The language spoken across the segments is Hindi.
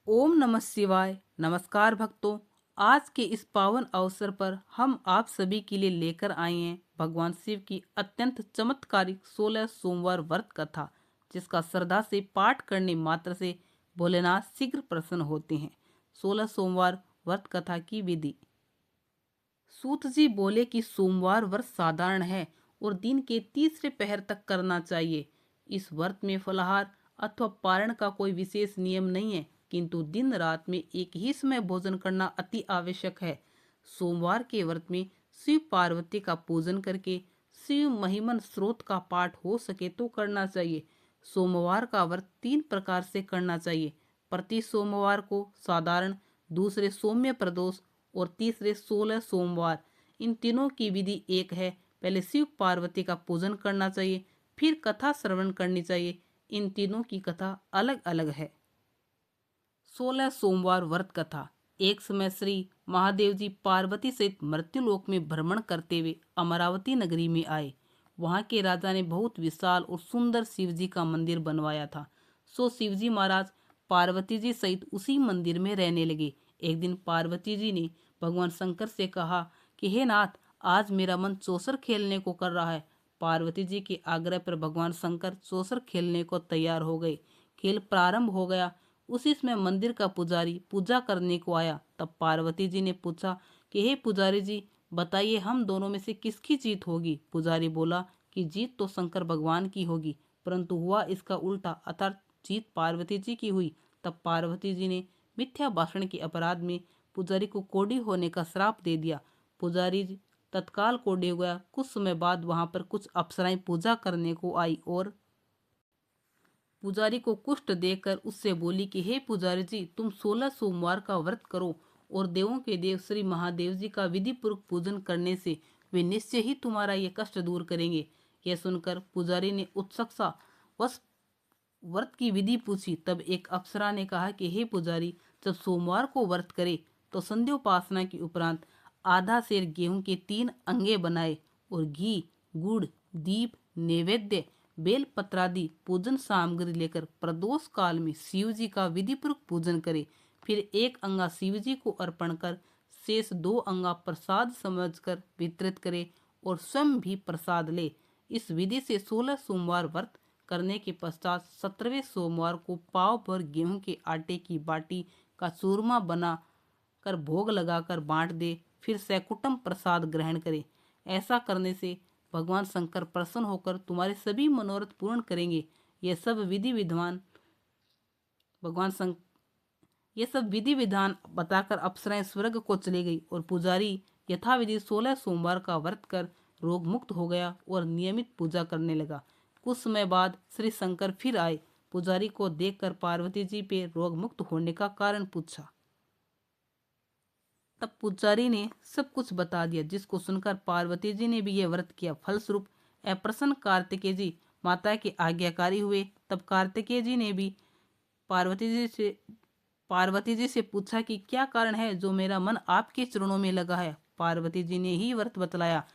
ओम नमः शिवाय। नमस्कार भक्तों। आज के इस पावन अवसर पर हम आप सभी के लिए लेकर आए हैं भगवान शिव की अत्यंत चमत्कारिक 16 सोमवार व्रत कथा, जिसका श्रद्धा से पाठ करने मात्र से भोलेनाथ शीघ्र प्रसन्न होते हैं। 16 सोमवार व्रत कथा की विधि। सूत जी बोले कि सोमवार व्रत साधारण है और दिन के तीसरे पहर तक करना चाहिए। इस व्रत में फलाहार अथवा पारण का कोई विशेष नियम नहीं है, किंतु दिन रात में एक ही समय भोजन करना अति आवश्यक है। सोमवार के व्रत में शिव पार्वती का पूजन करके शिव महिमन स्रोत का पाठ हो सके तो करना चाहिए। सोमवार का व्रत 3 प्रकार से करना चाहिए। प्रति सोमवार को साधारण, दूसरे सौम्य प्रदोष और तीसरे 16 सोमवार। इन तीनों की विधि एक है। पहले शिव पार्वती का पूजन करना चाहिए, फिर कथा श्रवण करनी चाहिए। इन तीनों की कथा अलग अलग है। 16 सोमवार व्रत कथा। एक समय श्री महादेव जी पार्वती सहित मृत्युलोक में भ्रमण करते हुए अमरावती नगरी में आए। वहां के राजा ने बहुत विशाल और सुंदर शिव जी का मंदिर बनवाया था। सो शिव जी महाराज पार्वती जी सहित उसी मंदिर में रहने लगे। एक दिन पार्वती जी ने भगवान शंकर से कहा कि हे नाथ, आज मेरा मन चौसर खेलने को कर रहा है। पार्वती जी के आग्रह पर भगवान शंकर चौसर खेलने को तैयार हो गए। खेल प्रारंभ हो गया। उसी समय मंदिर का पुजारी पूजा करने को आया। तब पार्वती जी ने पूछा कि हे पुजारी जी, बताइए हम दोनों में से किसकी जीत होगी। पुजारी बोला कि जीत तो शंकर भगवान की होगी, परंतु हुआ इसका उल्टा, अर्थात जीत पार्वती जी की हुई। तब पार्वती जी ने मिथ्या भाषण के अपराध में पुजारी को कोढ़ी होने का श्राप दे दिया। पुजारी तत्काल कोढ़ी हो गया। कुछ समय बाद वहां पर कुछ अप्सराएं पूजा करने को आई और पुजारी को कुष्ठ देकर उससे बोली कि हे पुजारी जी, तुम 16 सोमवार का व्रत करो और देवों के देव श्री महादेव जी का विधि पूर्वक पूजन करने से वे निश्चय ही तुम्हारा ये कष्ट दूर करेंगे। यह सुनकर पुजारी ने उत्सुकता वश व्रत की विधि पूछी। तब एक अप्सरा ने कहा कि हे पुजारी, जब सोमवार को व्रत करे तो संध्योपासना के उपरांत आधा सेर गेहूं के 3 अंगे बनाए और घी, गुड़, दीप, नैवेद्य, बेल पत्रादि पूजन सामग्री लेकर प्रदोष काल में शिव जी का विधि पूर्वक पूजन करे। फिर एक अंगा शिव जी को अर्पण कर शेष 2 अंगा प्रसाद समझकर वितरित करे और स्वयं भी प्रसाद ले। इस विधि से 16 सोमवार व्रत करने के पश्चात 17वें सोमवार को पाव भर गेहूं के आटे की बाटी का चूरमा बना कर भोग लगाकर बांट दे। फिर सैकुटम प्रसाद ग्रहण करे। ऐसा करने से भगवान शंकर प्रसन्न होकर तुम्हारे सभी मनोरथ पूर्ण करेंगे। यह सब विधि विधान भगवान शंकर ये सब विधि विधान बताकर अप्सराएं स्वर्ग को चली गई और पुजारी यथाविधि 16 सोमवार का व्रत कर रोग मुक्त हो गया और नियमित पूजा करने लगा। कुछ समय बाद श्री शंकर फिर आए। पुजारी को देखकर पार्वती जी पे रोग मुक्त होने का कारण पूछा। तब पुजारी ने सब कुछ बता दिया, जिसको सुनकर पार्वती जी ने भी यह व्रत किया। फलस्वरूप अप्रसन्न कार्तिकेय जी माता के आज्ञाकारी हुए। तब कार्तिकेय जी ने भी पार्वती जी से पूछा कि क्या कारण है जो मेरा मन आपके चरणों में लगा है। पार्वती जी ने ही व्रत बतलाया।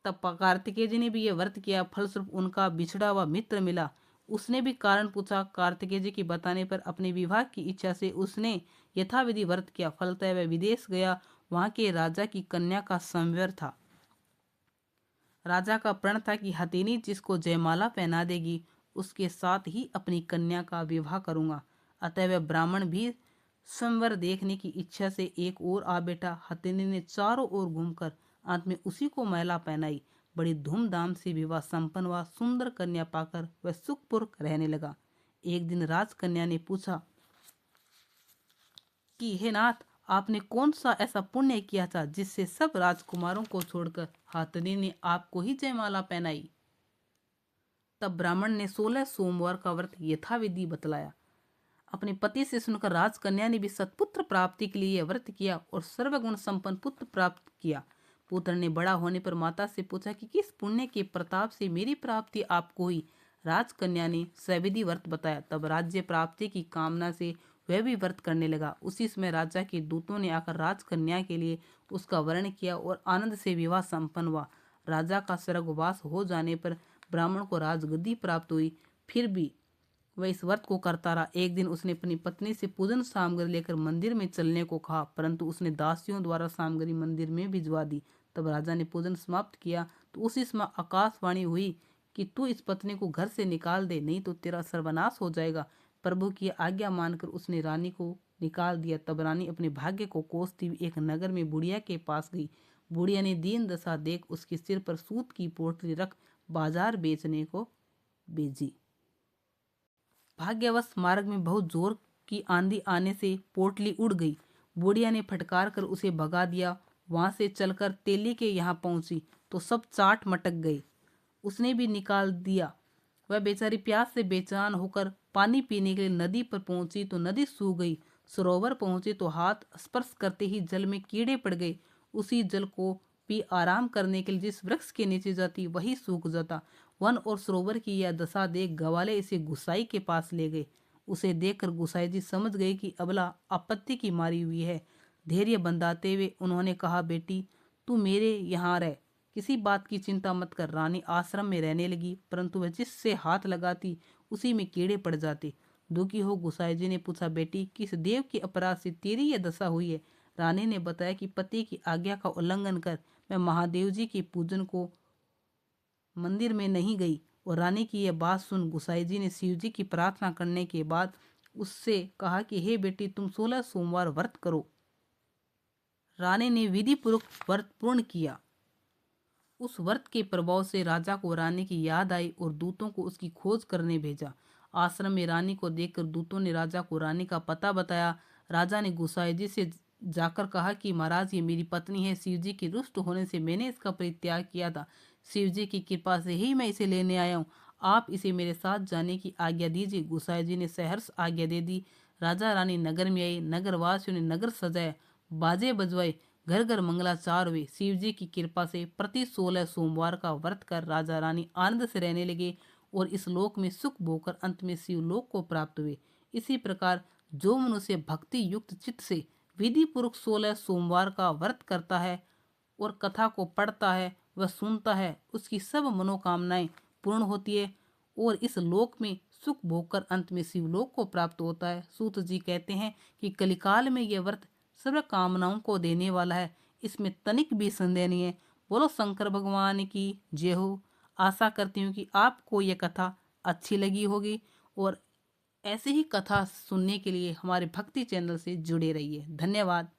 तब कार्तिकेय जी ने भी यह व्रत किया। फलस्वरूप उनका बिछड़ा हुआ मित्र मिला। उसने भी कारण पूछा। कार्तिकेय जी के बताने पर अपने विवाह की इच्छा से उसने यथाविधि व्रत किया। फलतः वह विदेश गया। वहां के राजा की कन्या का संवर था। राजा का प्रण था कि हथिनी जिसको जयमाला पहना देगी उसके साथ ही अपनी कन्या का विवाह करूंगा। अतः वह ब्राह्मण भी संवर देखने की इच्छा से एक और आ बैठा। हथिनी ने चारों ओर घूमकर अंत में उसी को माला पहनाई। बड़ी धूमधाम से विवाह संपन्न हुआ। सुंदर कन्या पाकर वह सुखपूर्वक रहने लगा। एक दिन राजकन्या ने पूछा कि हे नाथ, आपने कौन सा ऐसा पुण्य किया था जिससे सब राजकुमारों को छोड़कर हथिनी ने आपको ही जयमाला पहनाई। तब ब्राह्मण ने 16 सोमवार का व्रत यथाविधि बतलाया। अपने पति से सुनकर राजकन्या ने भी सत्पुत्र प्राप्ति के लिए यह व्रत किया और सर्वगुण संपन्न पुत्र प्राप्त किया। पुत्र ने बड़ा होने पर माता से पूछा कि किस पुण्य के प्रताप से मेरी प्राप्ति आपको हुई। राजकन्या ने सविधि व्रत बताया। तब राज्य प्राप्ति की कामना से वह भी व्रत करने लगा। उसी समय राजा के दूतों ने आकर राजकन्या के लिए उसका वर्ण किया और आनंद से विवाह संपन्न हुआ। राजा का स्वर्गवास हो जाने पर ब्राह्मण को राजगद्दी प्राप्त हुई। फिर भी वह इस व्रत को करता रहा। एक दिन उसने अपनी पत्नी से पूजन सामग्री लेकर मंदिर में चलने को कहा, परंतु उसने दासियों द्वारा सामग्री मंदिर में भिजवा दी। तब राजा ने पूजन समाप्त किया तो उसी समय आकाशवाणी हुई कि तू इस पत्नी को घर से निकाल दे, नहीं तो तेरा सर्वनाश हो जाएगा। प्रभु की आज्ञा मानकर उसने रानी को निकाल दिया। तब रानी अपने भाग्य को कोसती हुई एक नगर में बुढ़िया के पास गई। बुढ़िया ने दीन दशा देख उसके सिर पर सूत की पोटली रख बाजार बेचने को भेजी। भाग्यवश मार्ग में बहुत जोर की आंधी आने से पोटली उड़ गई। बुढ़िया ने फटकार कर उसे भगा दिया। वहां से चलकर तेली के यहाँ पहुंची तो सब चाट मटक गए। उसने भी निकाल दिया। वह बेचारी प्यास से बेचैन होकर पानी पीने के लिए नदी पर पहुंची तो नदी सूख गई। सरोवर पहुंचे तो हाथ स्पर्श करते ही जल में कीड़े पड़ गए। उसी जल को पी आराम करने के लिए जिस वृक्ष के नीचे जाती वही सूख जाता। वन और सरोवर की यह दशा देख गवाले इसे गुसाई के पास ले गए। उसे देखकर गुसाई जी समझ गए कि अबला आपत्ति की मारी हुई है। धैर्य बंधाते हुए उन्होंने कहा, बेटी तू मेरे यहाँ रह, किसी बात की चिंता मत कर। रानी आश्रम में रहने लगी, परंतु वह जिससे हाथ लगाती उसी में कीड़े पड़ जाते। दुखी हो गुसाई जी ने पूछा, बेटी किस देव के अपराध से तेरी यह दशा हुई है? रानी ने बताया कि पति की आज्ञा का उल्लंघन कर मैं महादेव जी के पूजन को मंदिर में नहीं गई। और रानी की यह बात सुन गुसाई जी ने शिव जी की प्रार्थना करने के बाद उससे कहा कि हे बेटी तुम 16 सोमवार व्रत करो। रानी ने विधि पूर्वक व्रत पूर्ण किया। उस व्रत के प्रभाव से राजा को रानी की याद आई और दूतों को उसकी खोज करने भेजा। आश्रम में रानी को देखकर दूतों ने राजा को रानी का पता बताया। राजा ने गुसाई जी से जाकर कहा कि महाराज ये मेरी पत्नी है। शिव जी के रुष्ट होने से मैंने इसका परित्याग किया था। शिव जी की कृपा से ही मैं इसे लेने आया हूँ। आप इसे मेरे साथ जाने की आज्ञा दीजिए। गुसाई जी ने सहर्ष आज्ञा दे दी। राजा रानी नगर में आई। नगरवासियों ने नगर सजाए, बाजे बजवाए, घर घर मंगलाचार हुए। शिव जी की कृपा से प्रति 16 सोमवार का व्रत कर राजा रानी आनंद से रहने लगे और इस लोक में सुख भोगकर अंत में शिवलोक को प्राप्त हुए। इसी प्रकार जो मनुष्य भक्ति युक्त चित्त से विधि पूर्वक 16 सोमवार का व्रत करता है और कथा को पढ़ता है वह सुनता है, उसकी सब मनोकामनाएं पूर्ण होती है और इस लोक में सुख भोगकर अंत में शिवलोक को प्राप्त होता है। सूत जी कहते हैं कि कलिकाल में यह व्रत सर्व कामनाओं को देने वाला है, इसमें तनिक भी संदेह नहीं है। बोलो शंकर भगवान की जय हो। आशा करती हूँ कि आपको यह कथा अच्छी लगी होगी और ऐसे ही कथा सुनने के लिए हमारे भक्ति चैनल से जुड़े रहिए। धन्यवाद।